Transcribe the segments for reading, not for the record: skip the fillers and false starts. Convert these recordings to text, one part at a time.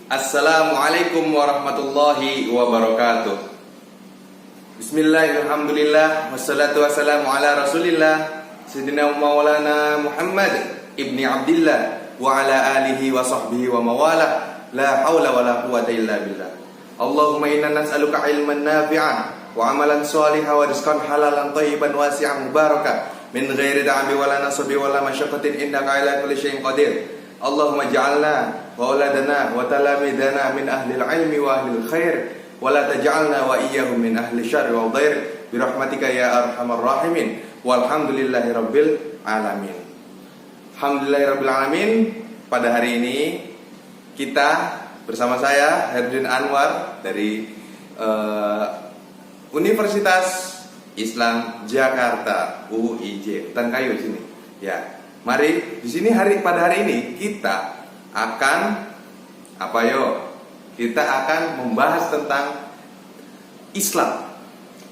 Assalamualaikum warahmatullahi wabarakatuh. Bismillahirrahmanirrahim. Wassalatu wassalamu ala rasulillah Sayyidina maulana Muhammad ibni Abdillah wa ala alihi wa sahbihi wa mawalah. La hawla wa la quwata illa billah. Allahumma inna nas'aluka ilman nafi'an wa amalan shalihan wa rizqan halalan thayyiban wasi'an mubarakan min ghairi da'bi wa la nasabi wa la masyaqqatin innaka ala kulli syai'in qadir. Allahumma ja'alna wa auladana wa talamidana min ahlil ilmi wa ahlil khair wa la taj'alna wa iyyahum min ahli syarri wa dhair bi rahmatika ya arhamar rahimin walhamdulillahi rabbil alamin. Alhamdulillahi rabbil alamin. Pada hari ini kita bersama saya Herdin Anwar dari Universitas Islam Jakarta UIJ Hutan Kayu sini. Ya. Mari di sini pada hari ini kita akan Kita akan membahas tentang Islam.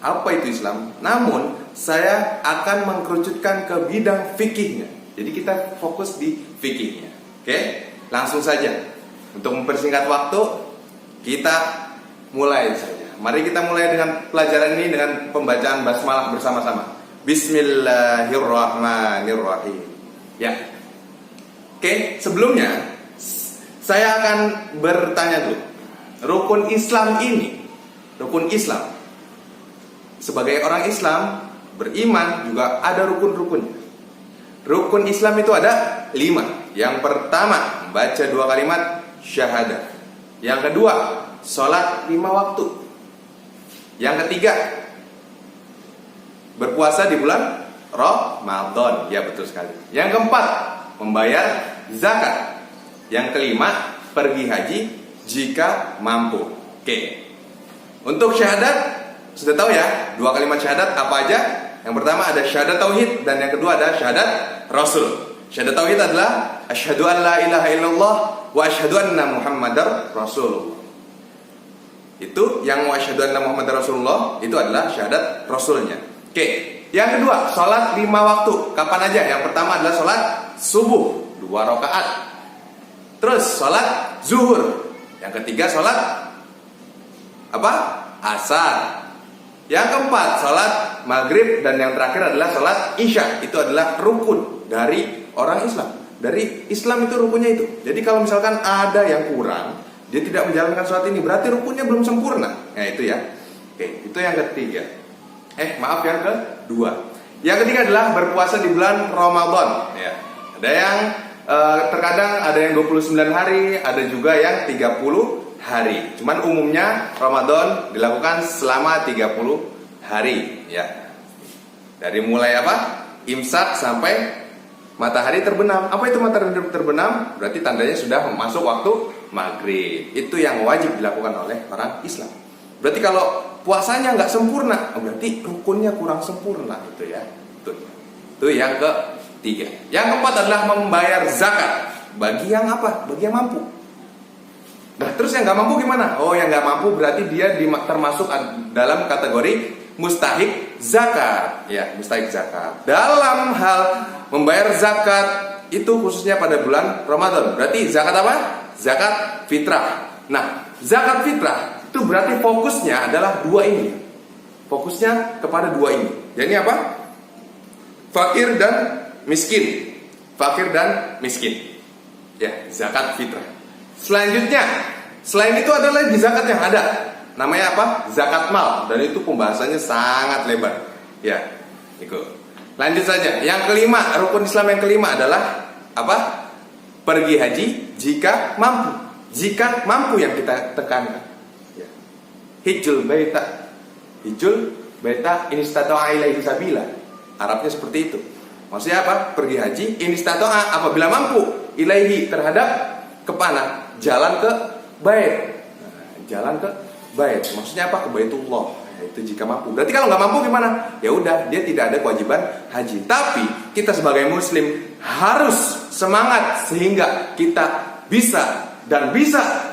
Apa itu Islam? Namun saya akan mengkerucutkan ke bidang fikihnya. Jadi kita fokus di fikihnya. Oke? Langsung saja. Untuk mempersingkat waktu, kita mulai saja. Mari kita mulai dengan pelajaran ini dengan pembacaan basmalah bersama-sama. Bismillahirrahmanirrahim. Ya. Oke, sebelumnya saya akan bertanya dulu. Rukun Islam sebagai orang Islam beriman juga ada rukun-rukunnya. Rukun Islam itu ada 5. Yang pertama, membaca 2 kalimat syahadat. Yang kedua, sholat 5 waktu. Yang ketiga, berpuasa di bulan Ramadan. Ya, betul sekali. Yang keempat, membayar zakat. Yang kelima, pergi haji jika mampu. Oke. Untuk syahadat sudah tahu ya, 2 kalimat syahadat apa aja? Yang pertama ada syahadat tauhid dan yang kedua ada syahadat rasul. Syahadat tauhid adalah asyhadu an la ilaha illallah wa asyhadu anna muhammadar rasulullah. Itu yang wa asyhadu anna muhammadar rasulullah itu adalah syahadat rasulnya. Oke. Yang kedua, sholat 5 waktu. Kapan aja? Yang pertama adalah sholat subuh 2 rakaat. Terus sholat zuhur. Yang ketiga sholat asar. Yang keempat sholat maghrib. Dan yang terakhir adalah sholat isya. Itu adalah rukun dari orang Islam. Dari Islam itu rukunnya itu. Jadi kalau misalkan ada yang kurang, dia tidak menjalankan sholat ini, berarti rukunnya belum sempurna. Nah itu ya. Oke, itu yang ketiga. Yang kedua. Yang ketiga adalah berpuasa di bulan Ramadan. Ya. Ada yang terkadang ada yang 29 hari, ada juga yang 30 hari. Cuman umumnya Ramadan dilakukan selama 30 hari. Ya. Dari mulai imsak sampai matahari terbenam. Apa itu matahari terbenam? Berarti tandanya sudah masuk waktu maghrib. Itu yang wajib dilakukan oleh orang Islam. Berarti kalau puasanya nggak sempurna, berarti rukunnya kurang sempurna itu ya. Itu yang ketiga. Yang keempat adalah membayar zakat bagi yang Bagi yang mampu. Nah, terus yang nggak mampu gimana? Yang nggak mampu berarti dia termasuk dalam kategori mustahik zakat. Ya, mustahik zakat. Dalam hal membayar zakat itu khususnya pada bulan Ramadan. Berarti zakat apa? Zakat fitrah. Nah, zakat fitrah itu berarti fokusnya adalah 2 ini. Fokusnya kepada 2 ini. Jadi fakir dan miskin. Fakir dan miskin. Ya, zakat fitrah. Selanjutnya, selain itu ada lagi zakat yang ada. Namanya Zakat mal. Dan itu pembahasannya sangat lebar. Ya, itu. Lanjut saja. Yang kelima, rukun Islam yang kelima adalah pergi haji jika mampu. Jika mampu yang kita tekankan. Hijjul baita in istata'a ilaihi sabila. Arabnya seperti itu. Maksudnya Pergi haji in istata'a apabila mampu ilaihi terhadap kemana? Jalan ke bait. Jalan ke bait. Maksudnya Ke Baitullah. Itu jika mampu. Berarti kalau nggak mampu gimana? Ya udah, dia tidak ada kewajiban haji. Tapi kita sebagai muslim harus semangat sehingga kita bisa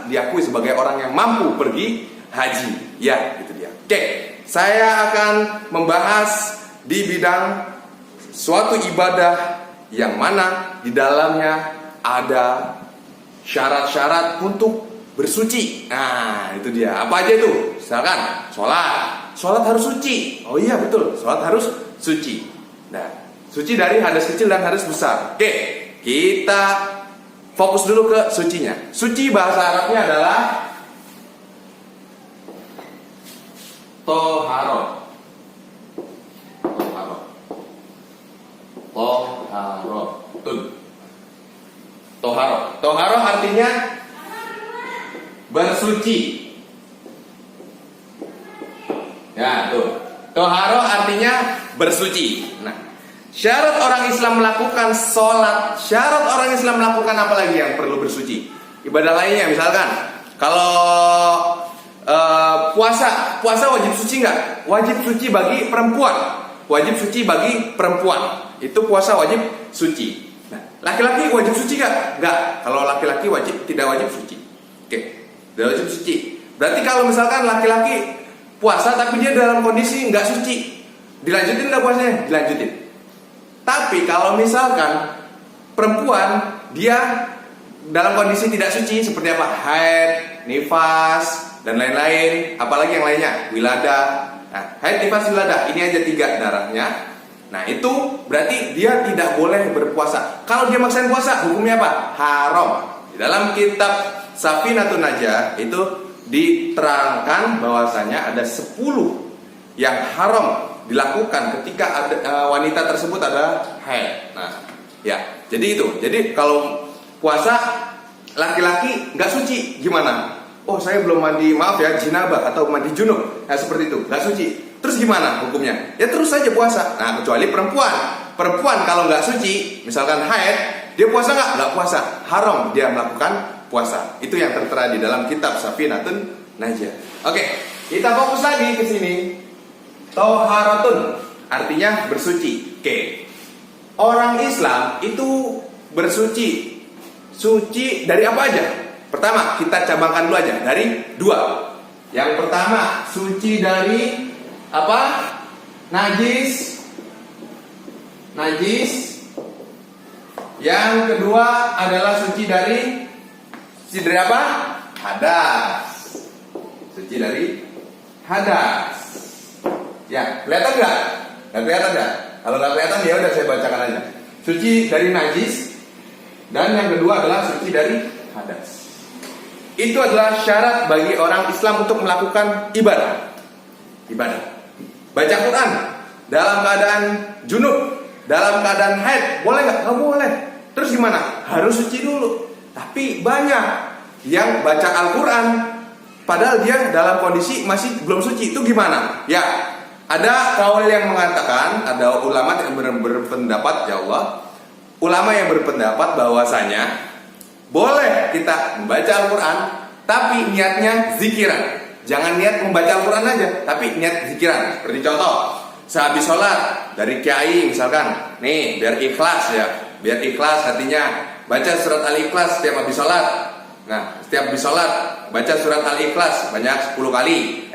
diakui sebagai orang yang mampu pergi haji. Ya, itu dia. Oke, saya akan membahas di bidang suatu ibadah yang mana di dalamnya ada syarat-syarat untuk bersuci. Nah, itu dia. Apa aja itu? Misalkan sholat. Sholat harus suci. Oh iya betul, sholat harus suci. Nah, suci dari hadas kecil dan hadas besar. Oke, kita fokus dulu ke sucinya. Suci bahasa Arabnya adalah toharo. Toharo artinya bersuci. Ya, tuh. Toharo artinya bersuci. Nah, syarat orang Islam melakukan sholat, syarat orang Islam melakukan apa lagi yang perlu bersuci? Ibadah lainnya, misalkan kalau puasa wajib suci nggak? Wajib suci bagi perempuan. Wajib suci bagi perempuan. Itu puasa wajib suci. Nah, laki-laki wajib suci nggak? Nggak. Kalau laki-laki tidak wajib suci. Oke, tidak wajib suci. Berarti kalau misalkan laki-laki puasa tapi dia dalam kondisi nggak suci, dilanjutin nggak puasanya? Dilanjutin. Tapi kalau misalkan perempuan dia dalam kondisi tidak suci seperti apa? Haid, nifas, dan lain-lain. Apalagi yang lainnya? Wiladah. Nah, haid, nifas, wiladah. Ini aja 3 darahnya. Nah, itu berarti dia tidak boleh berpuasa. Kalau dia maksain puasa, hukumnya apa? Haram. Di dalam kitab Safinatun Najah itu diterangkan bahwasanya ada 10 yang haram dilakukan ketika wanita tersebut ada haid. Nah, ya, jadi itu. Jadi kalau puasa laki-laki nggak suci, gimana? Oh, saya belum mandi, maaf ya, jinabah atau mandi junub. Nah, seperti itu, nggak suci. Terus gimana hukumnya? Ya terus saja puasa. Nah, kecuali perempuan. Perempuan kalau nggak suci, misalkan haid, dia puasa nggak? Nggak puasa. Haram dia melakukan puasa. Itu yang tertera di dalam kitab Safinatun Najah. Oke, kita fokus lagi ke sini. Toharatun artinya bersuci. Oke. Orang Islam itu bersuci. Suci dari apa aja? Pertama, kita cabangkan dulu aja dari 2. Yang pertama, suci dari apa? Najis. Yang kedua adalah suci dari apa? Hadas. Suci dari hadas. Ya, kelihatan nggak? Nggak kelihatan nggak? Kalau nggak kelihatan ya udah saya bacakan aja. Suci dari najis dan yang kedua adalah suci dari hadas. Itu adalah syarat bagi orang Islam untuk melakukan ibadah. Baca Quran dalam keadaan junub, dalam keadaan haid, boleh nggak? Nggak boleh. Terus gimana? Harus suci dulu. Tapi banyak yang baca Al-Quran padahal dia dalam kondisi masih belum suci. Itu gimana? Ya, ada kaul yang mengatakan, ada ulama yang berpendapat, ya Allah, ulama yang berpendapat bahwasanya boleh kita membaca Al-Quran, tapi niatnya zikiran. Jangan niat membaca Al-Quran aja, tapi niat zikiran. Seperti contoh, sehabis sholat dari kiai misalkan, nih biar ikhlas ya, biar ikhlas hatinya, baca surat Al-Ikhlas setiap habis sholat. Nah, setiap habis sholat baca surat Al-Ikhlas banyak 10 kali.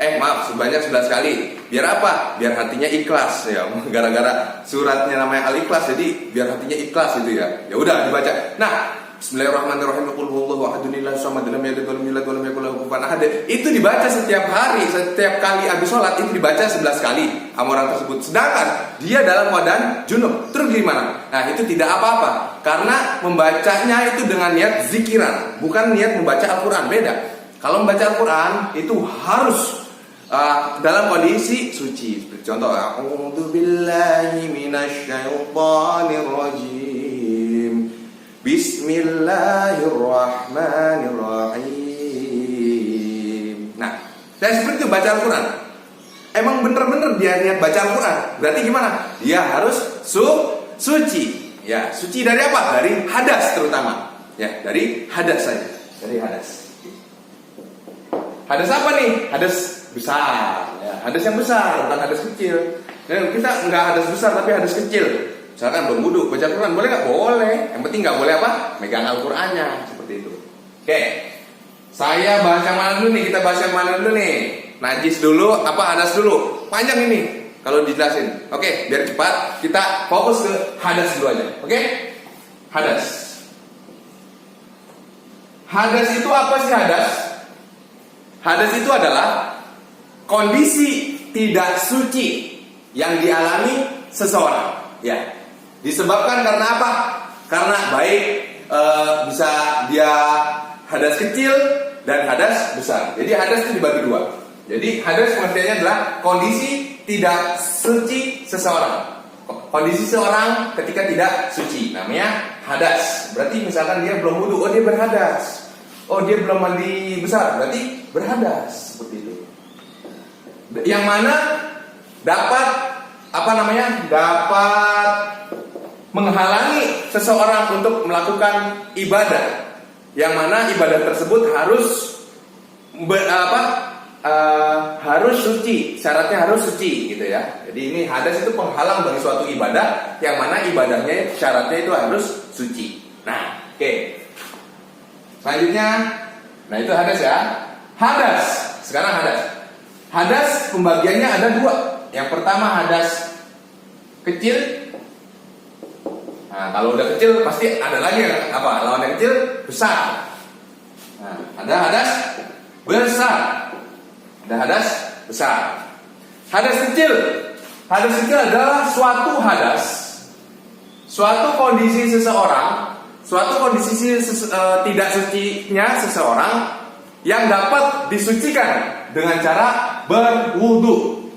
Sebanyak 11 kali. Biar apa? Biar hatinya ikhlas ya. Gara-gara suratnya namanya Al-Ikhlas, jadi biar hatinya ikhlas itu ya. Ya udah dibaca. Nah, Bismillahirrahmanirrahim. Qul huwallahu ahad, Allahu samad, lam yalid walam yulad walam yakul lahu kufuwan ahad. Itu dibaca setiap hari, setiap kali habis sholat itu dibaca 11 kali sama orang tersebut. Sedangkan dia dalam keadaan junub. Terus gimana? Nah, itu tidak apa-apa karena membacanya itu dengan niat zikiran, bukan niat membaca Al-Quran. Beda. Kalau membaca Al-Quran itu harus dalam kondisi suci. Seperti contoh, a'udzu billahi minasyaitonir rajim. Bismillahirrahmanirrahim. Nah, saya seperti itu baca Al-Quran. Emang bener-bener dia niat baca Al-Quran. Berarti gimana? Dia harus suci. Ya, suci dari apa? Dari hadas terutama. Ya, dari hadas saja. Dari hadas. Hadas apa nih? Hadas besar. Ya, hadas yang besar, bukan hadas kecil. Dan kita nggak hadas besar tapi hadas kecil. Misalkan belum wudhu, baca Quran boleh nggak? Boleh. Yang penting nggak boleh apa? Megang Al-Qurannya seperti itu. Oke. Saya bahas yang mana dulu nih? Kita bahas yang mana dulu nih? Najis dulu, apa hadas dulu? Panjang ini kalau dijelasin. Oke, biar cepat kita fokus ke hadas dulu aja. Oke? Hadas. Hadas itu apa sih hadas? Hadas itu adalah kondisi tidak suci yang dialami seseorang. Ya, disebabkan karena apa? Karena baik bisa dia hadas kecil dan hadas besar. Jadi hadas itu dibagi dua. Jadi hadas pengertiannya adalah kondisi tidak suci seseorang. Kondisi seorang ketika tidak suci namanya hadas. Berarti misalkan dia belum wudu, oh dia berhadas. Oh dia belum mandi besar, berarti berhadas, seperti itu. Yang mana dapat dapat menghalangi seseorang untuk melakukan ibadah. Yang mana ibadah tersebut harus harus suci, syaratnya harus suci gitu ya. Jadi ini hadas itu penghalang bagi suatu ibadah yang mana ibadahnya syaratnya itu harus suci. Nah, oke. Selanjutnya, nah itu hadas ya. Hadas, sekarang hadas. Hadas pembagiannya ada dua. Yang pertama hadas kecil. Nah, kalau udah kecil pasti ada lagi yang lawan yang kecil besar. Nah, ada hadas besar. Ada hadas besar. Hadas kecil adalah suatu hadas, suatu kondisi seseorang, suatu kondisi tidak sucinya seseorang yang dapat disucikan dengan cara berwudu.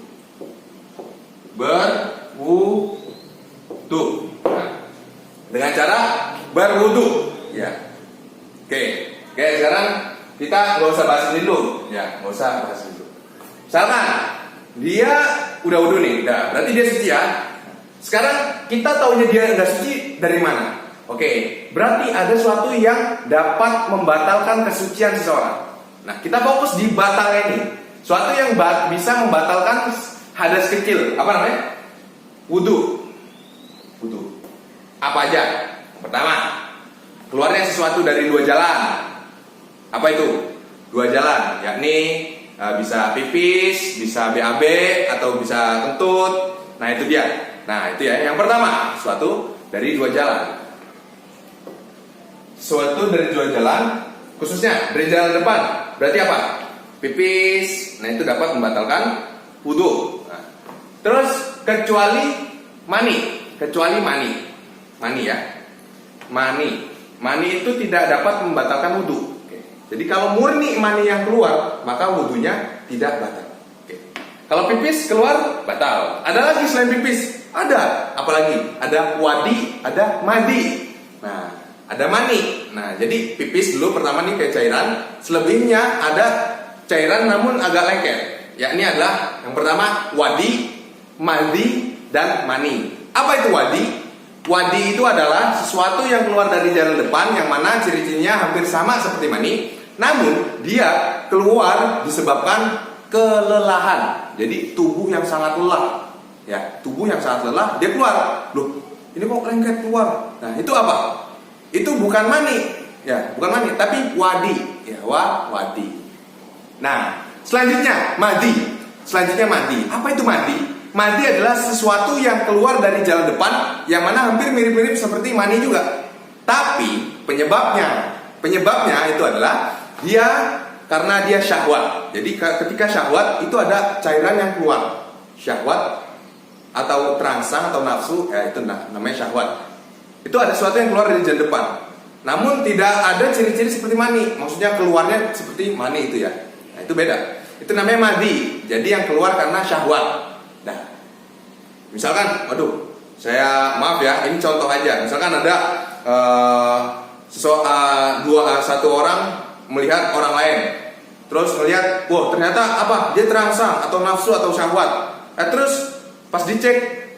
Dengan cara berwudu. Ya. Oke, sekarang kita nggak usah bahas ini dulu. Ya, nggak usah bahas ini dulu. Misalkan dia udah wudu nih, berarti dia suci ya. Sekarang kita taunya dia nggak suci dari mana? Oke, berarti ada sesuatu yang dapat membatalkan kesucian seseorang. Nah, kita fokus di batalnya ini. Suatu yang bisa membatalkan hadas kecil. Apa namanya? Wudu. Apa aja? Pertama, keluarnya sesuatu dari dua jalan. Apa itu? Dua jalan, yakni bisa pipis, bisa BAB, atau bisa kentut. Nah, itu dia. Nah, itu ya. Yang pertama, suatu dari dua jalan. Suatu dari dua jalan, khususnya dari jalan depan. Berarti apa? Pipis. Nah, itu dapat membatalkan wudu. Nah, terus kecuali mani. Mani ya. Mani itu tidak dapat membatalkan wudu. Jadi kalau murni mani yang keluar, maka wudunya tidak batal. Kalau pipis keluar, batal. Ada lagi selain pipis? Ada. Apalagi? Ada wadi, ada madi. Nah, ada mani. Nah, jadi pipis dulu pertama nih kayak cairan. Selebihnya ada cairan namun agak lengket. Yakni adalah yang pertama wadi, madi, dan mani. Apa itu wadi? Wadi itu adalah sesuatu yang keluar dari jalan depan yang mana ciri-cirinya hampir sama seperti mani, namun dia keluar disebabkan kelelahan. Jadi tubuh yang sangat lelah. Ya, tubuh yang sangat lelah dia keluar. Loh, ini kok lengket keluar. Nah, itu apa? Itu bukan mani. Ya, bukan mani, tapi wadi. Ya, wadi. Nah, selanjutnya madi. Apa itu madi? Madi adalah sesuatu yang keluar dari jalan depan yang mana hampir mirip-mirip seperti mani juga. Tapi penyebabnya itu adalah karena dia syahwat. Jadi ketika syahwat itu ada cairan yang keluar. Syahwat atau terangsang atau nafsu, ya itu namanya syahwat. Itu ada sesuatu yang keluar dari jalan depan. Namun tidak ada ciri-ciri seperti mani. Maksudnya keluarnya seperti mani itu ya. Nah, itu beda. Itu namanya madi. Jadi yang keluar karena syahwat. Nah, misalkan, saya maaf ya, ini contoh aja. Misalkan ada satu orang melihat orang lain, terus melihat, wah ternyata dia terangsang atau nafsu atau syahwat. Terus pas dicek,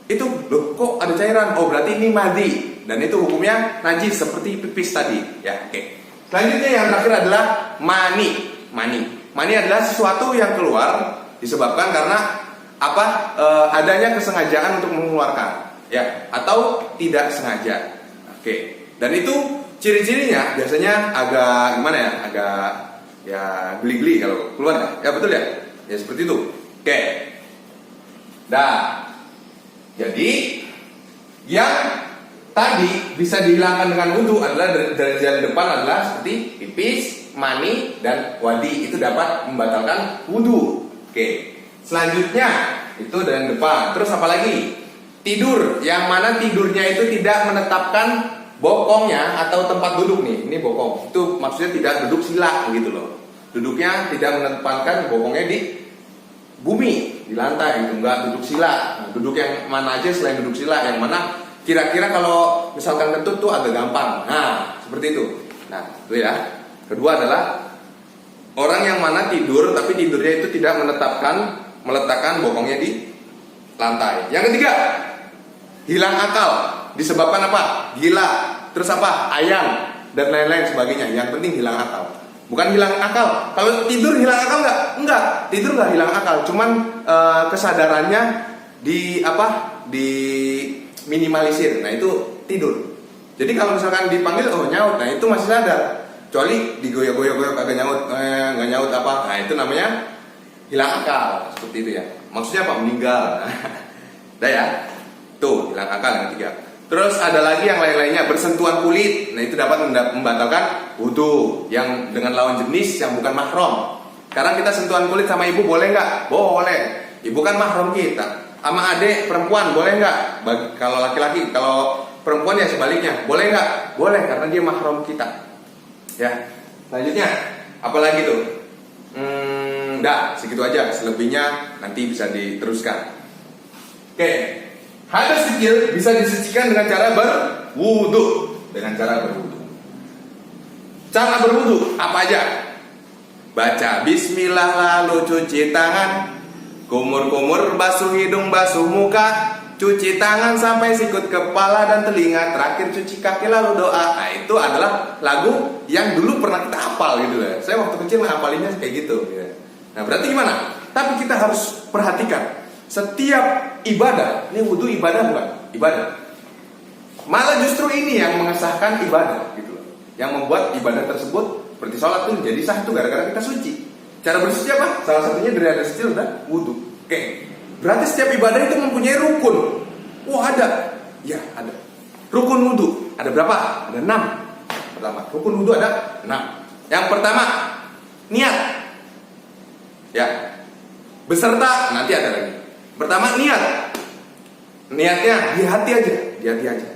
itu loh kok ada cairan? Oh berarti ini madi, dan itu hukumnya najis seperti pipis tadi. Ya, oke. Selanjutnya yang terakhir adalah mani. Mani adalah sesuatu yang keluar disebabkan karena adanya kesengajaan untuk mengeluarkan, ya, atau tidak sengaja. Oke. Dan itu ciri-cirinya biasanya agak gimana ya? Agak ya geli-geli kalau keluar. Ya betul ya? Ya seperti itu. Oke. Nah, jadi yang tadi bisa dihilangkan dengan wudu adalah dari jalan depan adalah seperti pipis, mani, dan wadi. Itu dapat membatalkan wudhu. Oke. Selanjutnya itu dari depan. Terus apa lagi? Tidur, yang mana tidurnya itu tidak menetapkan bokongnya atau tempat duduk nih. Ini bokong. Itu maksudnya tidak duduk sila gitu loh. Duduknya tidak menetapkan bokongnya di bumi, di lantai gitu. Enggak duduk sila. Nah, duduk yang mana aja selain duduk sila, yang mana kira-kira kalau misalkan kentut tuh agak gampang. Nah, seperti itu. Nah, itu ya. Kedua adalah orang yang mana tidur tapi tidurnya itu tidak meletakkan bokongnya di lantai. Yang ketiga, hilang akal. Disebabkan apa? Gila. Terus apa? Ayam dan lain-lain sebagainya. Yang penting hilang akal. Bukan hilang akal. Kalau tidur hilang akal nggak? Enggak. Tidur nggak hilang akal. Cuman kesadarannya di minimalisir. Nah itu tidur. Jadi kalau misalkan dipanggil nyaut, nah itu masih sadar. Kecuali digoyok-goyok agak nyaut, nggak nyaut apa. Nah itu namanya hilang akal. Seperti itu ya. Maksudnya apa? Meninggal. Udah ya. Tuh hilang akal yang ketiga. Terus ada lagi yang lain-lainnya, bersentuhan kulit. Nah itu dapat membatalkan wudhu yang dengan lawan jenis yang bukan mahram. Sekarang kita sentuhan kulit sama ibu boleh nggak? Boleh. Ibu kan mahram kita. Sama adik perempuan boleh nggak? Kalau laki-laki, kalau perempuan ya sebaliknya. Boleh nggak? Boleh karena dia mahram kita. Ya. Selanjutnya apalagi tuh? Dah segitu aja. Selebihnya nanti bisa diteruskan. Oke. Hadas kecil bisa disucikan dengan cara berwudu. Cara berwudu apa aja? Baca bismillah lalu cuci tangan. Kumur-kumur basuh hidung basuh muka. Cuci tangan sampai sikut kepala dan telinga. Terakhir cuci kaki lalu doa. Nah itu adalah lagu yang dulu pernah kita hafal gitu ya. Saya waktu kecil menghafalinya kayak gitu ya. Nah berarti gimana? Tapi kita harus perhatikan. Setiap ibadah, ini wudhu ibadah bukan? Ibadah. Malah justru ini yang mengesahkan ibadah gitu loh. Yang membuat ibadah tersebut seperti sholat itu jadi sah itu gara-gara kita suci. Cara bersuci apa? Salah satunya dari hadas kecil dan wudhu. Oke. Berarti setiap ibadah itu mempunyai rukun. Wah ada. Ya ada. Rukun wudhu ada berapa? Ada 6. Pertama, rukun wudhu ada 6. Yang pertama, niat. Ya. Beserta nanti ada lagi. Pertama niat. Niatnya di hati aja.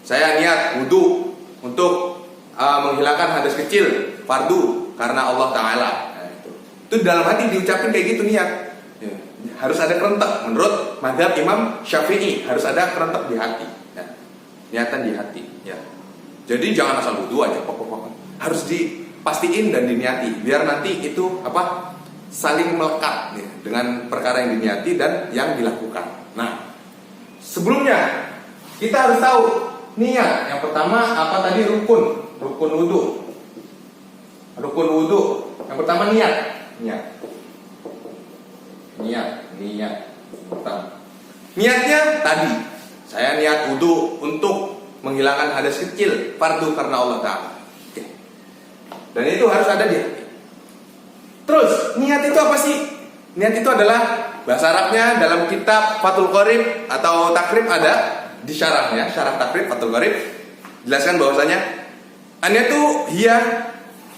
Saya niat wudhu untuk menghilangkan hadas kecil, fardu karena Allah Ta'ala. Nah, itu dalam hati diucapin kayak gitu niat ya. Harus ada kerentak. Menurut mazhab Imam Syafi'i harus ada kerentak di hati ya. Niatan di hati ya. Jadi jangan asal wudhu aja pokok-pokok. Harus dipastiin dan diniati biar nanti itu saling melekat ya, dengan perkara yang diniati dan yang dilakukan. Nah, sebelumnya kita harus tahu niat. Yang pertama apa tadi? Rukun wudhu. Rukun wudhu. Yang pertama niat. Pertama. Niatnya tadi saya niat wudhu untuk menghilangkan hadas kecil, fardu karena Allah Ta'ala. Oke. Dan itu harus ada di hati. Terus niat itu apa sih? Niat itu adalah bahasa Arabnya dalam kitab Fathul Qorib atau Takrib ada di syarahnya, syarah Takrib Fathul Qorib jelaskan bahwasanya an-niyatu hiya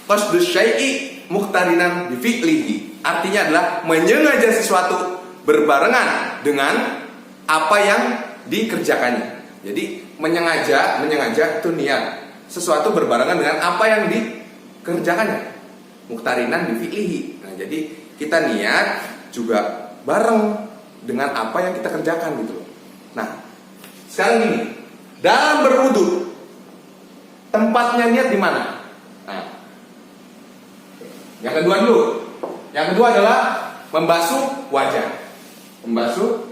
qasdus syai'i muqtarinan bi fi'lihi. Artinya adalah menyengaja sesuatu berbarengan dengan apa yang dikerjakannya. Jadi menyengaja itu niat. Sesuatu berbarengan dengan apa yang dikerjakannya. Muqtarinan bi fi'lihi. Nah, jadi kita niat juga bareng dengan apa yang kita kerjakan gitu. Nah, sekarang gini, dalam berwudu tempatnya niat di mana? Nah, yang kedua dulu. Yang kedua adalah membasuh wajah. Membasuh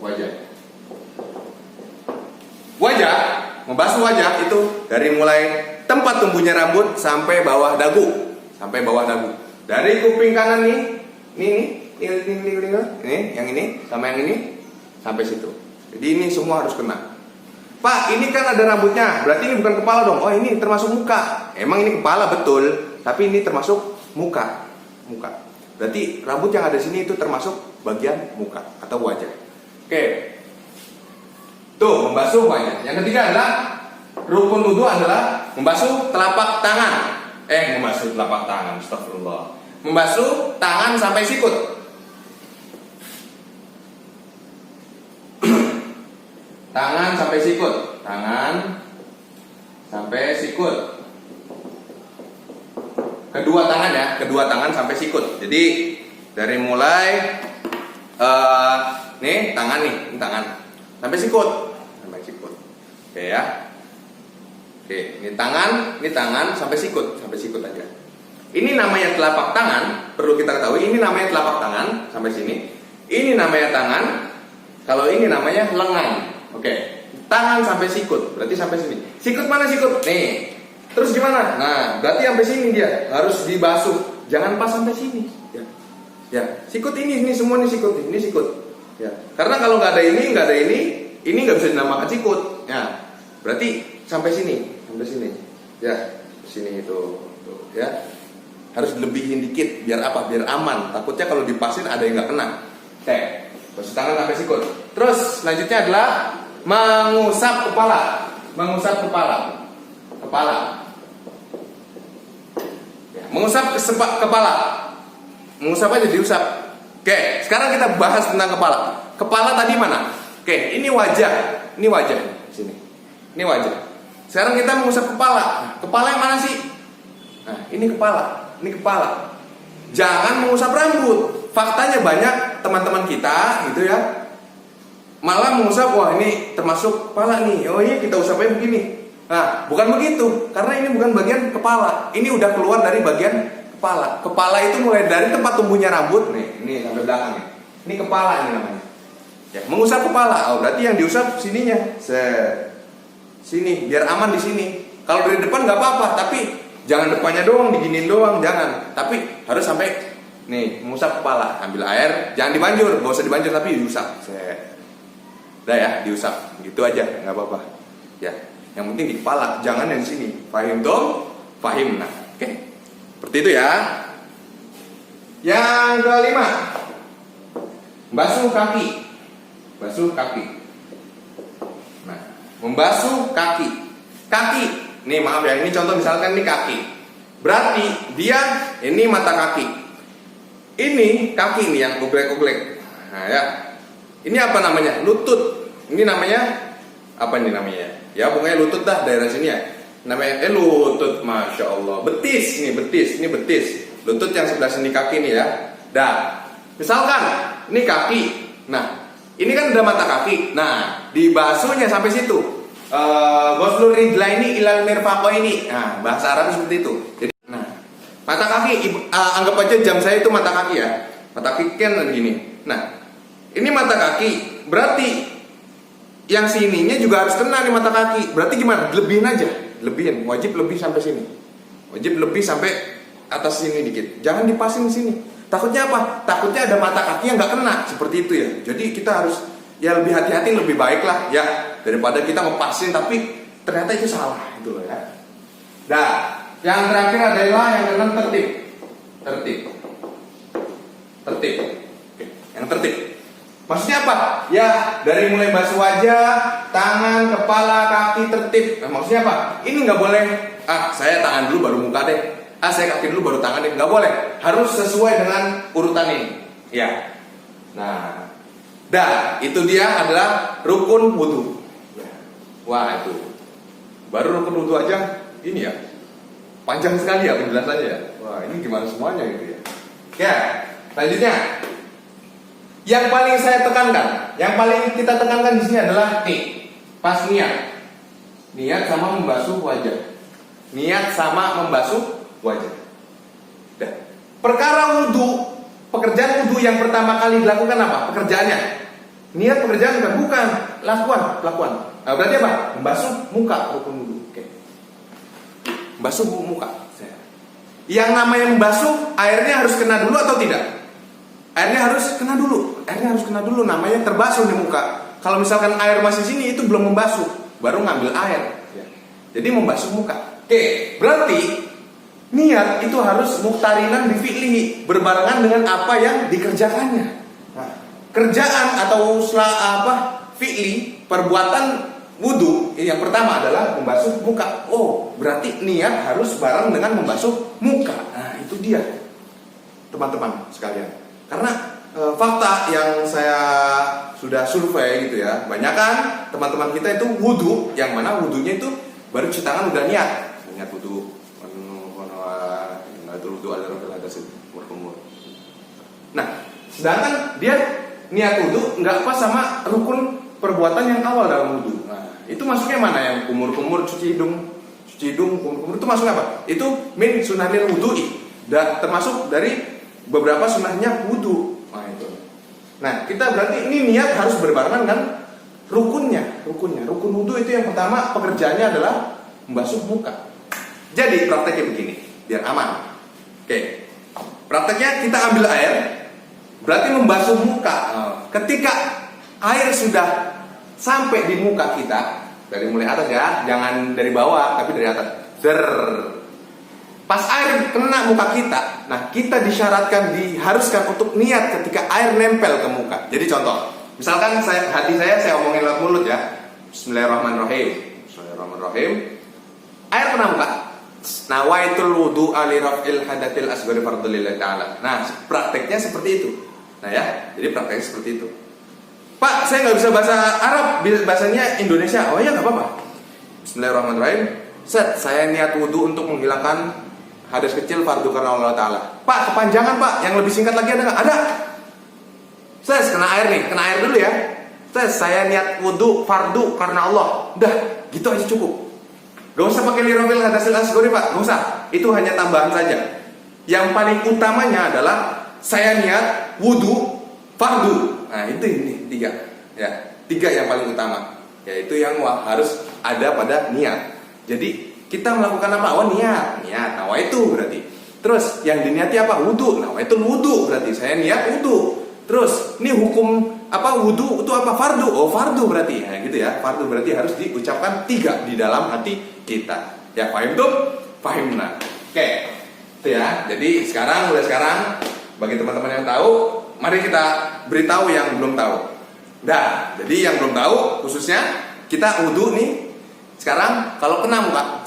wajah. Membasuh wajah itu dari mulai tempat tumbuhnya rambut sampai bawah dagu. Dari kuping kanan ini yang ini sama yang ini sampai situ. Jadi ini semua harus kena. Pak, ini kan ada rambutnya, berarti ini bukan kepala dong. Oh, ini termasuk muka. Emang ini kepala betul, tapi ini termasuk muka. Berarti rambut yang ada di sini itu termasuk bagian muka atau wajah. Oke. Tuh, membasuh wajah. Yang ketiga adalah rukun wudu adalah Membasuh telapak tangan. Membasuh telapak tangan, astagfirullah. Membasuh tangan sampai sikut. Tangan sampai sikut. Tangan sampai sikut. Kedua tangan ya, kedua tangan sampai sikut. Jadi dari mulai nih tangan nih, ini tangan sampai sikut, Oke ya. Oke, ini tangan sampai sikut aja. Ini namanya telapak tangan, perlu kita ketahui ini namanya telapak tangan sampai sini. Ini namanya tangan. Kalau ini namanya lengan. Oke. Tangan sampai sikut, berarti sampai sini. Sikut mana sikut? Nih. Terus gimana? Nah, berarti sampai sini dia harus dibasuh. Jangan pas sampai sini. Ya, sikut ini semua nih sikut, ini sikut. Ya, karena kalau nggak ada ini nggak bisa dinamakan sikut. Ya, berarti sampai sini. Ya, sini itu, ya. Harus lebihin dikit, biar apa? Biar aman. Takutnya kalau dipasin ada yang nggak kena. Oke, basuh tangan sampai sikut. Terus selanjutnya adalah mengusap kepala. Ya, mengusap kepala. Mengusap aja, diusap. Oke, sekarang kita bahas tentang kepala. Kepala tadi mana? Oke, ini wajah. Sini. Ini wajah. Sekarang kita mengusap kepala. Kepala yang mana sih? Nah, ini kepala. Jangan mengusap rambut. Faktanya banyak teman-teman kita gitu ya, malah mengusap, wah ini termasuk kepala nih. Oh iya, kita usap aja begini. Nah, bukan begitu. Karena ini bukan bagian kepala. Ini udah keluar dari bagian kepala. Kepala itu mulai dari tempat tumbuhnya rambut nih, ini sampai belakang nih. Ini kepala ini namanya. Ya, mengusap kepala. Oh, berarti yang diusap sininya. Sini, biar aman di sini. Kalau dari depan nggak apa-apa, tapi jangan depannya doang, diginin doang, jangan. Tapi harus sampai nih, mengusap kepala. Ambil air, jangan dibanjur, nggak usah dibanjur tapi diusap. Udah ya, diusap. Gitu aja, nggak apa-apa. Ya, yang penting di kepala, jangan yang di sini. Fahim dong? Fahim. Nah, oke. Seperti itu ya. Yang kelima, basuh kaki. Nah, membasuh kaki. Nih maaf ya, ini contoh misalkan ini kaki. Berarti dia ini mata kaki. Ini kaki nih yang goglek-goglek. Nah ya, ini apa namanya? Lutut. Ini namanya apa nih namanya? Ya pokoknya lutut dah, daerah sini ya. Namanya lutut, masya Allah. Betis. Lutut yang sebelah sini kaki nih ya. Dah. Misalkan ini kaki. Nah, ini kan udah mata kaki. Nah, dibasuhnya sampai situ. Ghuslur rijlaini ilal mirfaqaini. Nah, bahasa Arab seperti itu. Jadi, nah, mata kaki, anggap aja jam saya itu mata kaki ya. Mata kaki kan begini. Nah, ini mata kaki. Berarti yang sininya juga harus kena nih mata kaki. Berarti gimana? Lebihin aja. Wajib lebih sampai sini. Wajib lebih sampai atas sini dikit. Jangan dipasin di sini. Takutnya apa? Takutnya ada mata kaki yang nggak kena. Seperti itu ya. Jadi kita harus ya lebih hati-hati, lebih baik lah ya, daripada kita ngepasin tapi ternyata itu salah gitu loh ya. Nah, yang terakhir adalah yang keenam tertib. Oke, yang tertib. Maksudnya apa? Ya, dari mulai basuh wajah, tangan, kepala, kaki tertib. Nah, maksudnya apa? Ini nggak boleh. Saya tangan dulu baru muka deh. Saya kaki dulu baru tangan deh. Nggak boleh. Harus sesuai dengan urutan ini. Ya. Nah. Itu dia adalah rukun wudhu. Wah itu, baru rukun wudhu aja ini ya, panjang sekali ya penjelasannya ya. Wah ini gimana semuanya gitu ya. Ya, selanjutnya, yang paling saya tekankan, yang paling kita tekankan di sini adalah nih, pas niat sama membasuh wajah. Dah. Perkara wudhu. Pekerjaan wudhu yang pertama kali dilakukan apa? Pekerjaannya. Niat pekerjaan bukan lakukan. Nah, berarti apa? Membasuh muka, rukun wudhu. Oke. Membasuh muka. Yang namanya membasuh, airnya harus kena dulu atau tidak? Airnya harus kena dulu. Namanya terbasuh di muka. Kalau misalkan air masih sini, itu belum membasuh, baru ngambil air. Jadi membasuh muka. Oke. Berarti niat itu harus muktarinan bi fi'lihi, berbarengan dengan apa yang dikerjakannya. Nah, kerjaan atau fi'li, perbuatan wudhu, yang pertama adalah membasuh muka. Oh, berarti niat harus bareng dengan membasuh muka. Nah, itu dia, teman-teman sekalian. Karena fakta yang saya sudah survei gitu ya, banyak kan teman-teman kita itu wudhu, yang mana wudhunya itu baru cuci tangan udah niat wudhu. Nah, sedangkan dia niat wudhu nggak pas sama rukun perbuatan yang awal dalam wudhu. Nah, itu masuknya mana? Yang kumur-kumur, cuci hidung, kumur-kumur itu masuk apa? Itu min sunanil wudhu'i, dan termasuk dari beberapa sunahnya wudhu. Nah itu. Nah, kita berarti ini niat harus berbarengan dengan rukunnya. Rukun wudhu itu yang pertama pekerjaannya adalah membasuh muka. Jadi prakteknya begini, biar aman. Oke, prakteknya kita ambil air, berarti membasuh muka. Ketika air sudah sampai di muka kita, dari mulai atas ya, jangan dari bawah tapi dari atas. Pas air kena muka kita, nah kita disyaratkan, diharuskan untuk niat ketika air nempel ke muka. Jadi contoh, misalkan hati saya omongin lewat mulut ya. Bismillahirrahmanirrahim. Air kena muka. Nawaitul wudu'a li raf'il hadatsil asghari fardhu lillahi ta'ala. Nah, prakteknya seperti itu. Nah ya, jadi prakteknya seperti itu. Pak, saya nggak bisa bahasa Arab, bahasanya Indonesia. Oh ya, nggak apa-apa. Bismillahirrahmanirrahim. Saya niat wudhu untuk menghilangkan hadas kecil fardu karena Allah Ta'ala. Pak, kepanjangan Pak, yang lebih singkat lagi ada nggak? Ada. Kena air nih, kena air dulu ya. Saya niat wudhu fardu karena Allah. Udah, gitu aja cukup. Gak usah pakai lirofil hadasil asgori Pak, gak usah. Itu hanya tambahan saja. Yang paling utamanya adalah saya niat wudhu fardu. Nah itu ini tiga ya, tiga yang paling utama, yaitu yang harus ada pada niat. Jadi kita melakukan apa? Oh niat. Nah itu berarti. Terus yang diniati apa? Wudhu. Nah itu wudhu berarti saya niat wudhu. Terus ini hukum apa wudhu itu apa? Fardu. Oh fardu berarti. Nah gitu ya. Fardu berarti harus diucapkan tiga di dalam hati kita. Ya paham tuh? Pahimna. Oke. Itu ya. Jadi mulai sekarang bagi teman-teman yang tahu, mari kita beritahu yang belum tahu. Nah, jadi yang belum tahu khususnya kita wudhu nih. Sekarang kalau kena muka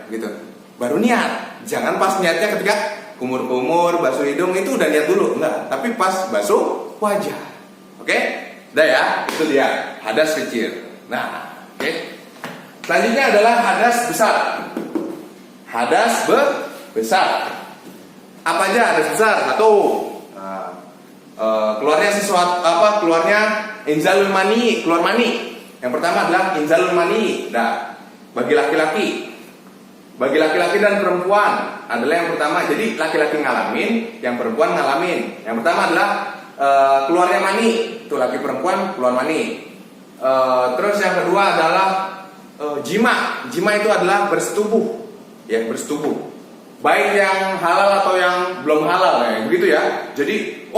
gitu. Baru niat. Jangan pas niatnya ketika kumur-kumur, basuh hidung itu udah niat dulu, enggak. Tapi pas basuh wajah. Oke? Udah ya, itu dia hadas kecil. Nah, oke. Selanjutnya adalah hadas besar. Hadas besar. Apa aja hadas besar? Satu, keluarnya sesuatu keluarnya inzalul mani, keluar mani. Yang pertama adalah inzalul mani. Nah, bagi laki-laki dan perempuan adalah yang pertama. Jadi laki-laki ngalamin, yang perempuan ngalamin. Yang pertama adalah keluarnya mani, itu laki perempuan keluar mani. Terus yang kedua adalah jima. Jima itu adalah bersetubuh, ya bersetubuh. Baik yang halal atau yang belum halal, ya begitu ya. Jadi,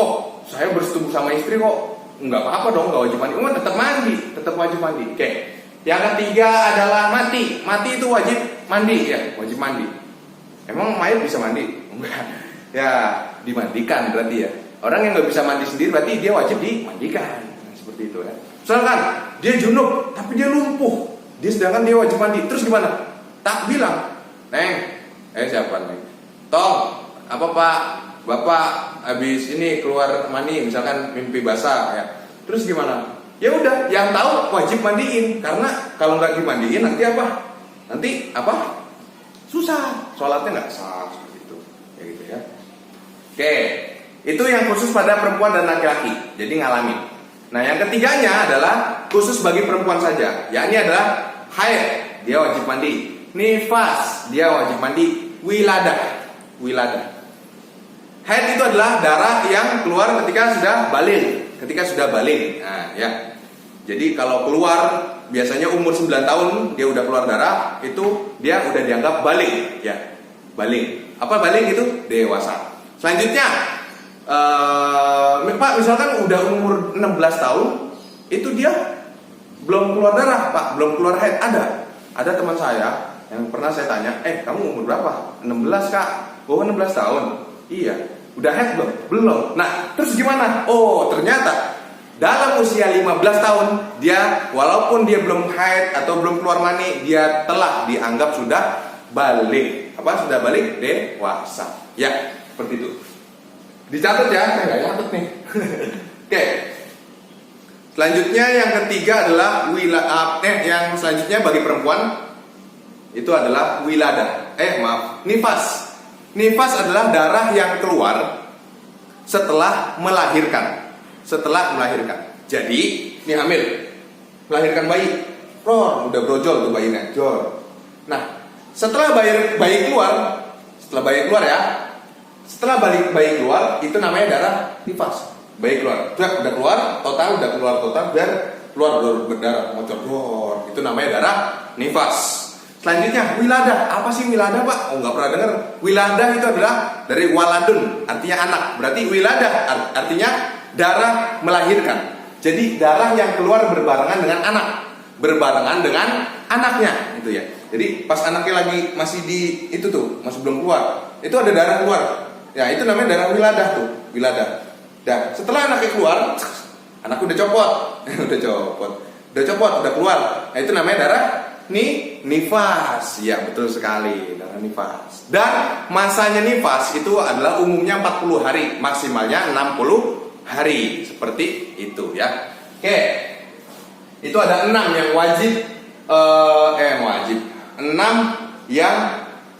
saya bersetubuh sama istri kok, nggak apa-apa dong, nggak wajib mandi. Tetap wajib mandi. Oke. Yang ketiga adalah mati. Mati itu wajib mandi, ya wajib mandi. Emang mayat bisa mandi? Enggak. Ya dimandikan berarti ya. Orang yang nggak bisa mandi sendiri berarti dia wajib dimandikan. Seperti itu ya. Misalkan dia junub tapi dia lumpuh, sedangkan dia wajib mandi. Terus gimana? Tak bilang, Neng, siapa Neng? Tong, apa Pak? Bapak habis ini keluar mani, misalkan mimpi basah ya. Terus gimana? Ya udah, yang tahu wajib mandiin, karena kalau nggak dimandiin nanti apa? Nanti apa? Susah, sholatnya nggak sah seperti itu, ya gitu ya. Oke, itu yang khusus pada perempuan dan laki-laki, jadi ngalamin. Nah yang ketiganya adalah khusus bagi perempuan saja, yakni adalah haid, dia wajib mandi. Nifas, dia wajib mandi. Wiladah. Haid itu adalah darah yang keluar ketika sudah balik. Nah ya. Jadi kalau keluar biasanya umur 9 tahun dia udah keluar darah, itu dia udah dianggap balik, ya. Balik. Apa balik itu? Dewasa. Selanjutnya Pak misalkan udah umur 16 tahun, itu dia belum keluar darah, Pak, belum keluar haid. Ada teman saya yang pernah saya tanya, kamu umur berapa? 16 Kak. Oh 16 tahun. Iya. Udah haid belum? Belum. Nah terus gimana? Oh ternyata dalam usia 15 tahun, dia walaupun dia belum haid atau belum keluar mani, dia telah dianggap sudah balik. Apa? Sudah balik dewasa. Ya, seperti itu. Dicatat ya, saya nggak catat nih. Oke. Selanjutnya yang ketiga adalah yang selanjutnya bagi perempuan itu adalah nifas. Nifas adalah darah yang keluar setelah melahirkan. Jadi, ini hamil, melahirkan bayi. Udah brojol tuh bayinya, jor. Nah, setelah bayi keluar ya. Setelah bayi keluar, itu namanya darah nifas. Bayi keluar, udah keluar total, biar keluar berdarah, ngocor. Itu namanya darah nifas. Selanjutnya wiladah. Apa sih wiladah, Pak? Nggak pernah dengar. Wiladah itu adalah dari waladun, artinya anak. Berarti wiladah artinya darah melahirkan. Jadi darah yang keluar berbarengan dengan anaknya, gitu ya. Jadi pas anaknya lagi masih masih belum keluar, itu ada darah keluar. Ya, itu namanya darah wiladah tuh, wiladah. Dan setelah anaknya keluar, anakku udah copot, udah keluar. Nah, itu namanya darah nifas. Ya, betul sekali, darah nifas. Dan masanya nifas itu adalah umumnya 40 hari, maksimalnya 60 hari. Seperti itu ya. Oke. Itu ada 6 yang wajib 6 yang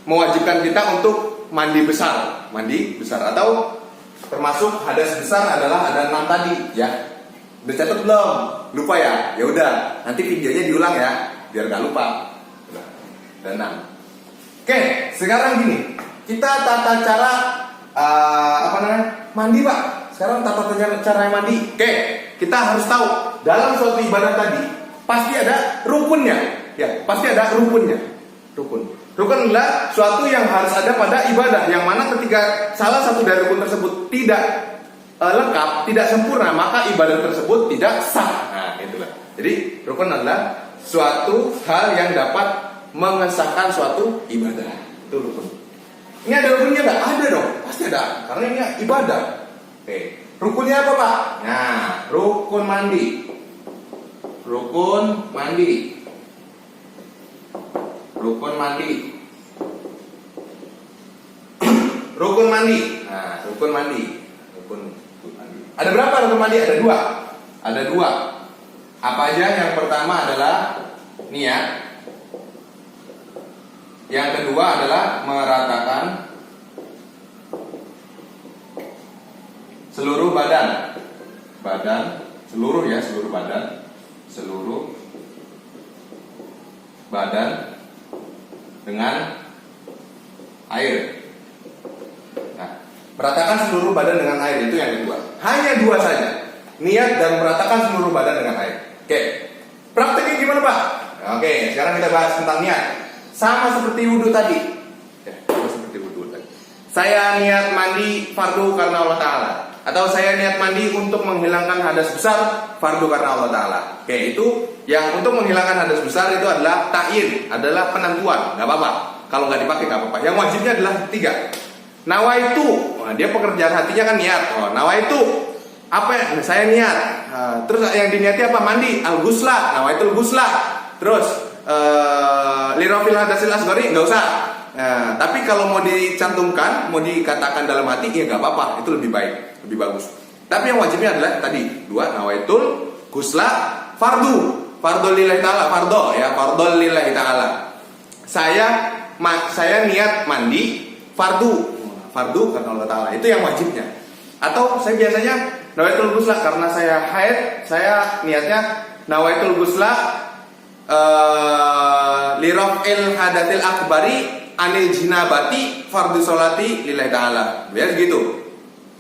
mewajibkan kita untuk mandi besar atau termasuk hadas besar adalah ada 6 tadi ya. Udah catat belum? Lupa ya? Ya udah, nanti videonya diulang ya, biar nggak lupa. Dan 6. Oke, sekarang gini, kita tata cara mandi, Pak. Sekarang tata cara mandi. Oke, kita harus tahu dalam suatu ibadah tadi pasti ada rukunnya. Ya, pasti ada rukunnya. Rukun adalah suatu yang harus ada pada ibadah, yang mana ketika salah satu dari rukun tersebut tidak lengkap, tidak sempurna, maka ibadah tersebut tidak sah. Nah, itulah. Jadi rukun adalah suatu hal yang dapat mengesahkan suatu ibadah. Itu rukun. Ini ada rukunnya nggak? Ada dong, pasti ada. Karena ini ibadah. Oke, rukunnya apa, Pak? Nah, rukun mandi. Rukun mandi. Nah, rukun mandi. Ada berapa rukun mandi? Ada dua. Apa aja? Yang pertama adalah niat. Yang kedua adalah meratakan seluruh badan. Seluruh badan dengan air. Nah, meratakan seluruh badan dengan air itu yang kedua. Hanya 2 saja. Niat dan meratakan seluruh badan dengan air. Oke. Prakteknya gimana, Pak? Oke, sekarang kita bahas tentang niat. Sama seperti wudhu tadi. Saya niat mandi fardu karena Allah Ta'ala, atau saya niat mandi untuk menghilangkan hadas besar fardu karena Allah Ta'ala. Oke, itu yang untuk menghilangkan hadas besar itu adalah ta'yin, adalah penentuan, nggak apa-apa. Kalau nggak dipakai nggak apa-apa. Yang wajibnya adalah 3. Nawaitu, dia pekerjaan hatinya kan niat. Nawaitu, apa ya? Saya niat. Terus yang diniati apa? Mandi, al-ghusla, nawaitul ghusla. Terus lirafil hadasil asghari nggak usah. Tapi kalau mau dicantumkan, mau dikatakan dalam hati, ya nggak apa-apa, itu lebih baik, lebih bagus. Tapi yang wajibnya adalah tadi 2, nawaitul ghusla fardu lillahi ta'ala, fardu lillahi ta'ala. Saya niat mandi fardu karena Allah Ta'ala, itu yang wajibnya. Atau saya biasanya nawaitul ghusla karena saya haid, saya niatnya nawaitul ghusla lirafil hadatil akbari anil jinabati fardu sholati lillahi ta'ala. Biar gitu.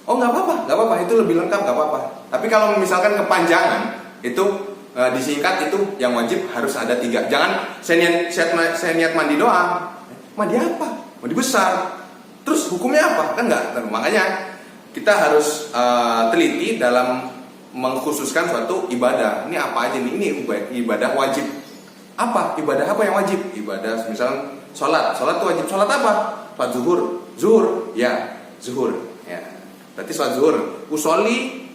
Oh nggak apa-apa, itu lebih lengkap, nggak apa-apa. Tapi kalau misalkan kepanjangan, itu disingkat, itu yang wajib harus ada 3. Jangan saya niat mandi doang. Mandi apa? Mandi besar. Terus hukumnya apa? Kan nggak. Makanya kita harus teliti dalam mengkhususkan suatu ibadah. Ini apa aja nih? Ini ibadah wajib. Apa? Ibadah apa yang wajib? Ibadah misalnya sholat itu wajib. Sholat apa? Sholat zuhur. Ya, zuhur. Ya. Berarti sholat zuhur. Usolli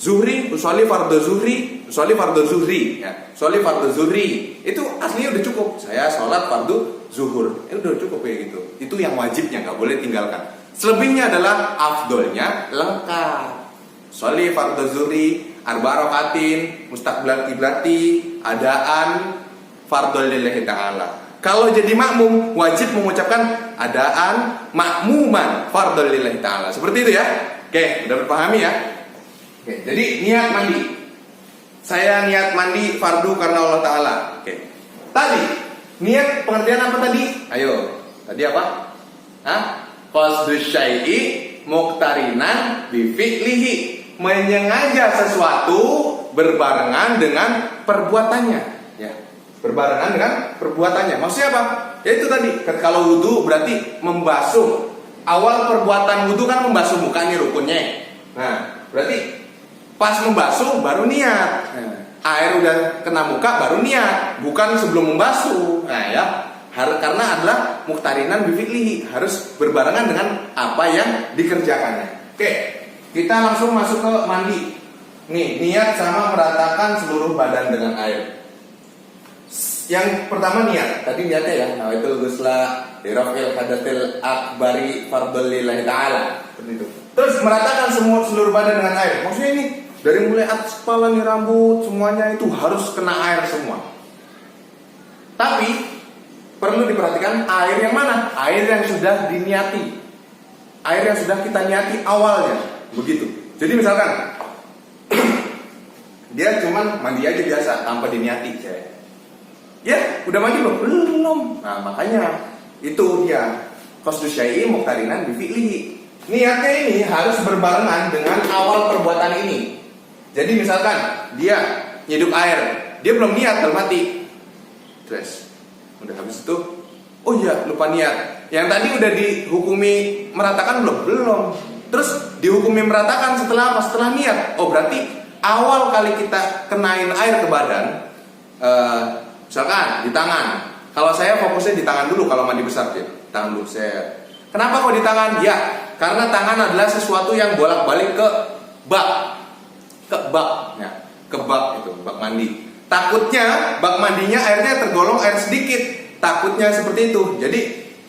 Zuhri, usolli fardhu zuhri, usolli fardhu zuhri, ya. Usolli fardhu zuhri. Itu aslinya udah cukup. Saya sholat fardhu zuhur. Itu udah cukup kayak gitu. Itu yang wajibnya, nggak boleh tinggalkan. Selebihnya adalah afdolnya lengkap. Sholli fardhu zuhri, arba rakaatin, mustaqbilal qiblati, adaan fardhu lillahi ta'ala. Kalau jadi makmum wajib mengucapkan adaan makmuman fardhu lillahi ta'ala. Seperti itu ya. Oke, udah berpahami ya? Oke, jadi niat mandi. Saya niat mandi fardu karena Allah Ta'ala. Oke. Tadi, niat pengertian apa tadi? Ayo, tadi apa? Qasdu syai'i muqtarinan bi fi'lihi. Menyengaja sesuatu berbarengan dengan perbuatannya. Ya, berbarengan dengan perbuatannya. Maksudnya apa? Ya itu tadi, kalau wudu berarti membasuh. Awal perbuatan wudu kan membasuh muka nih rukunnya. Nah, berarti pas membasuh baru niat. Air udah kena muka baru niat, bukan sebelum membasuh. Nah ya, karena adalah muqtarinan bi fi'lihi, harus berbarengan dengan apa yang dikerjakannya. Oke, kita langsung masuk ke mandi. Nih, niat sama meratakan seluruh badan dengan air. Yang pertama niat, tadi niatnya ya, nawaitul ghusla dirafil hadatsil akbari fardhu lillahi ta'ala. Seperti itu. Terus meratakan seluruh badan dengan air. Maksudnya ini dari mulai atas kepala nih, rambut, semuanya itu harus kena air semua. Tapi perlu diperhatikan air yang mana? Air yang sudah diniati. Air yang sudah kita niati awalnya. Begitu. Jadi misalkan dia cuman mandi aja biasa tanpa diniati. Ya, udah mandi belum? Belum. Nah, makanya itu dia qasdu syai'i muqtarinan bi fi'lihi. Niatnya ini harus berbarengan dengan awal perbuatan ini. Jadi misalkan dia nyedup air, dia belum niat dalam hati. Terus udah habis itu, oh iya lupa niat. Yang tadi udah dihukumi meratakan belum? Belum. Terus dihukumi meratakan setelah apa? Setelah niat. Oh berarti awal kali kita kenain air ke badan, misalkan di tangan. Kalau saya fokusnya di tangan dulu kalau mandi besar ya. Tangan dulu saya. Kenapa kok di tangan? Ya, karena tangan adalah sesuatu yang bolak-balik ke bak. Ke bak itu, bak mandi. Takutnya bak mandinya airnya tergolong air sedikit. Takutnya seperti itu. Jadi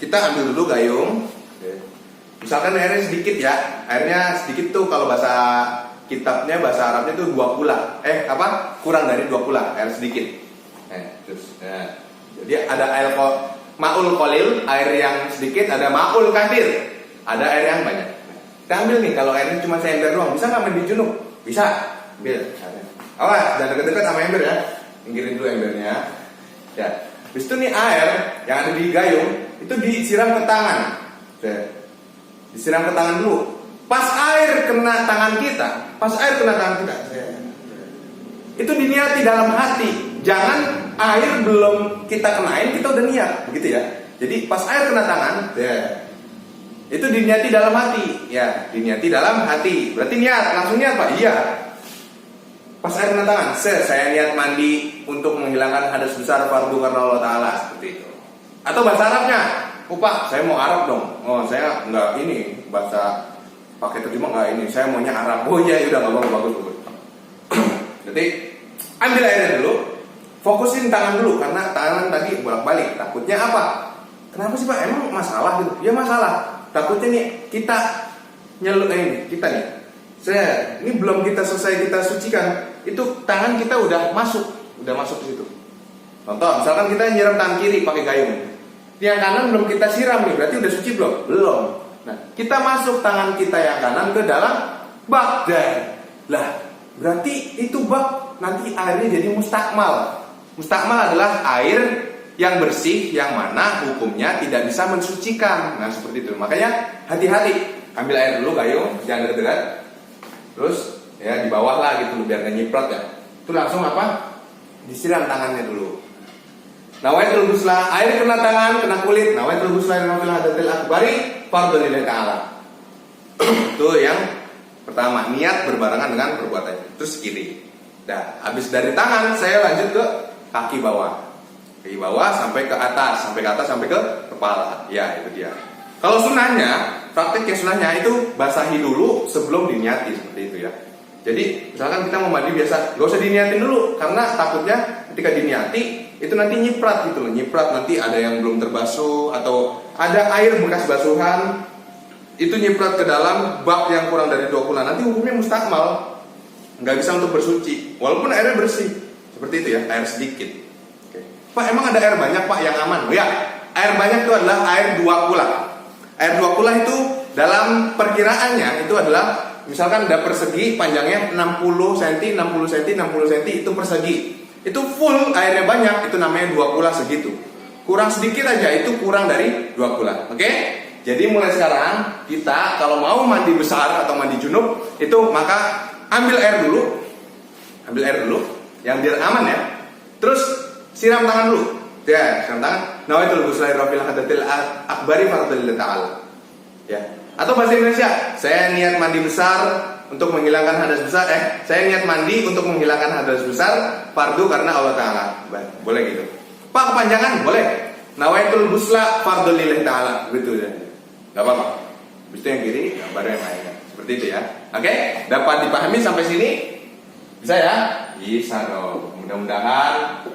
kita ambil dulu gayung. Misalkan airnya sedikit ya. Airnya sedikit tuh kalau bahasa kitabnya, bahasa Arabnya tuh 2 kula. Kurang dari 2 kula, air sedikit. Jadi ada air ma'ul qalil, air yang sedikit, ada ma'ul kathir, ada air yang banyak. Kita ambil nih, kalau airnya cuma seember doang, bisa nggak mandi junub? Bisa. Ambil. Awas, jangan deket-deket sama ember ya. Pinggirin dulu embernya. Ya. Habis itu nih air yang ada di gayung itu disiram ke tangan. Disiram ke tangan dulu. Pas air kena tangan kita, itu diniati dalam hati. Jangan air belum kita kenain kita udah niat, begitu ya. Jadi pas air kena tangan, itu diniati dalam hati, ya, diniati dalam hati. Berarti niat, langsung niat Pak? Iya. Pas air kena tangan, saya niat mandi untuk menghilangkan hadas besar fardu karena Allah Ta'ala, seperti itu. Atau bahasa Arabnya, Pak, saya mau Arab dong. Oh, saya nggak ini bahasa pakai terjemah nggak ini, saya maunya Arab. Oh iya, udah nggak bagus. Jadi ambil airnya dulu, fokusin tangan dulu karena tangan tadi bolak-balik. Takutnya apa? Kenapa sih Pak? Emang masalah gitu? Ya masalah. Takutnya nih kita kita nih. Ini belum kita selesai kita sucikan, itu tangan kita udah masuk ke situ. Contoh, misalkan kita nyiram tangan kiri pakai gayung. Yang kanan belum kita siram nih, berarti udah suci belum? Belum. Nah, kita masuk tangan kita yang kanan ke dalam bak lah. Berarti itu bak nanti airnya jadi mustakmal. Mustakmal adalah air yang bersih yang mana hukumnya tidak bisa mensucikan. Nah, seperti itu. Makanya hati-hati. Ambil air dulu gayung, jangan dekat-dekat. Terus ya di bawah lah gitu biar nggak nyiprot ya. Itu langsung apa? Disiram tangannya dulu. Nawaitul ghusla, air kena tangan, kena kulit. Nawaitul ghusla wa fil hadatil akbari fardhu lillahi ta'ala. Itu yang pertama, niat berbarengan dengan perbuatannya. Terus kiri. Nah, habis dari tangan saya lanjut ke kaki bawah. Kaki bawah sampai ke atas, sampai ke kepala. Ya, itu dia. Kalau sunahnya, praktek yang sunahnya itu basahi dulu sebelum diniati seperti itu ya. Jadi misalkan kita mau mandi biasa, gak usah diniatin dulu, karena takutnya ketika diniati itu nanti nyiprat gitu loh, nyiprat nanti ada yang belum terbasuh atau ada air bekas basuhan itu nyiprat ke dalam bak yang kurang dari 2 bulan, nanti hukumnya mustakmal, nggak bisa untuk bersuci walaupun airnya bersih. Seperti itu ya, air sedikit. Oke. Pak, emang ada air banyak Pak yang aman? Oh ya, air banyak itu adalah air 2 kula. Air 2 kula itu dalam perkiraannya itu adalah misalkan ada persegi panjangnya 60 cm, 60 cm, 60 cm itu persegi. Itu full airnya banyak, itu namanya 2 kula segitu. Kurang sedikit aja itu kurang dari 2 kula. Oke? Jadi mulai sekarang kita kalau mau mandi besar atau mandi junub itu maka ambil air dulu. Ambil air dulu yang biar aman ya. Terus siram tangan dulu. Ya, siram tangan. Nawaitul ghusla rabbil hadatil akbari fardhil ta'ala. Ya. Atau bahasa Indonesia, saya niat mandi besar untuk menghilangkan hadas besar. Saya niat mandi untuk menghilangkan hadas besar fardu karena Allah Ta'ala. Boleh gitu. Pak, kepanjangan? Boleh. Nawaitul ghusla fardhul lillahi ta'ala. Begitu ya. Gak apa-apa. Habis itu yang kiri, baru yang lainnya. Seperti itu ya. Oke? Dapat dipahami sampai sini? Bisa ya? Bisa dong. Mudah-mudahan.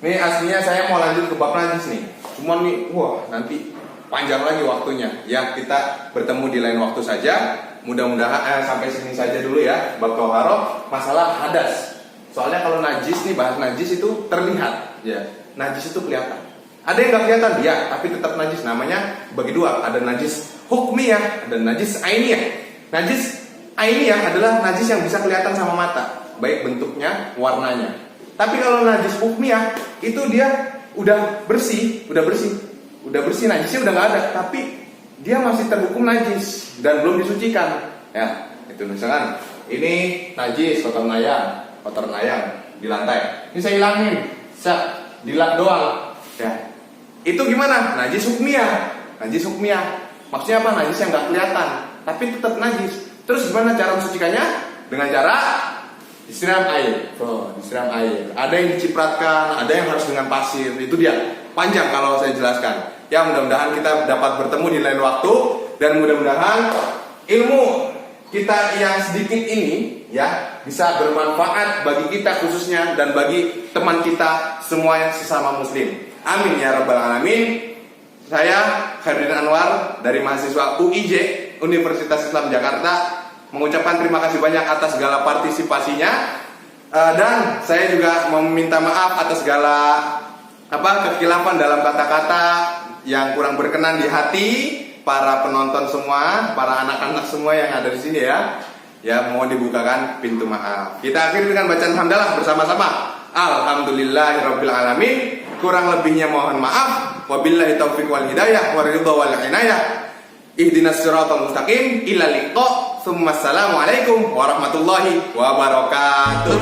Nih aslinya saya mau lanjut ke bab najis nih. Cuman nih, wah nanti panjang lagi waktunya. Ya, kita bertemu di lain waktu saja. Mudah-mudahan sampai sini saja dulu ya. Bab toharoh, masalah hadas. Soalnya kalau najis nih, bahas najis itu terlihat. Ya, najis itu kelihatan. Ada yang nggak kelihatan, ya, tapi tetap najis. Namanya bagi dua, ada najis hukmiyah, ada najis ainiyah. Najis ainiyah adalah najis yang bisa kelihatan sama mata, baik bentuknya, warnanya. Tapi kalau najis hukmiyah itu dia udah bersih najisnya udah nggak ada, tapi dia masih terhukum najis dan belum disucikan. Ya, itu misalkan ini najis kotor nayang di lantai. Ini saya hilangin, saya dilap doang. Ya. Itu gimana? Najis hukmiyah. Maksudnya apa? Najis yang nggak kelihatan, tapi tetap najis. Terus gimana cara mensucikannya? Dengan cara disiram air. Disiram air. Ada yang dicipratkan, ada yang harus dengan pasir. Itu dia. Panjang kalau saya jelaskan. Ya, mudah-mudahan kita dapat bertemu di lain waktu dan mudah-mudahan ilmu kita yang sedikit ini ya bisa bermanfaat bagi kita khususnya dan bagi teman kita semua yang sesama muslim. Amin ya rabbal alamin. Saya Khairuddin Anwar dari mahasiswa UIJ Universitas Islam Jakarta mengucapkan terima kasih banyak atas segala partisipasinya, dan saya juga meminta maaf atas segala kekhilafan dalam kata-kata yang kurang berkenan di hati para penonton semua, para anak-anak semua yang ada di sini ya. Ya, mohon dibukakan pintu maaf. Kita akhiri dengan bacaan hamdalah bersama-sama. Alhamdulillahirabbil alamin. Kurang lebihnya mohon maaf. Wabillahi taufiq wal hidayah wa ridha wal inayah. Ihdinas siratal mustaqim. Ila liqa. Assalamualaikum warahmatullahi wabarakatuh.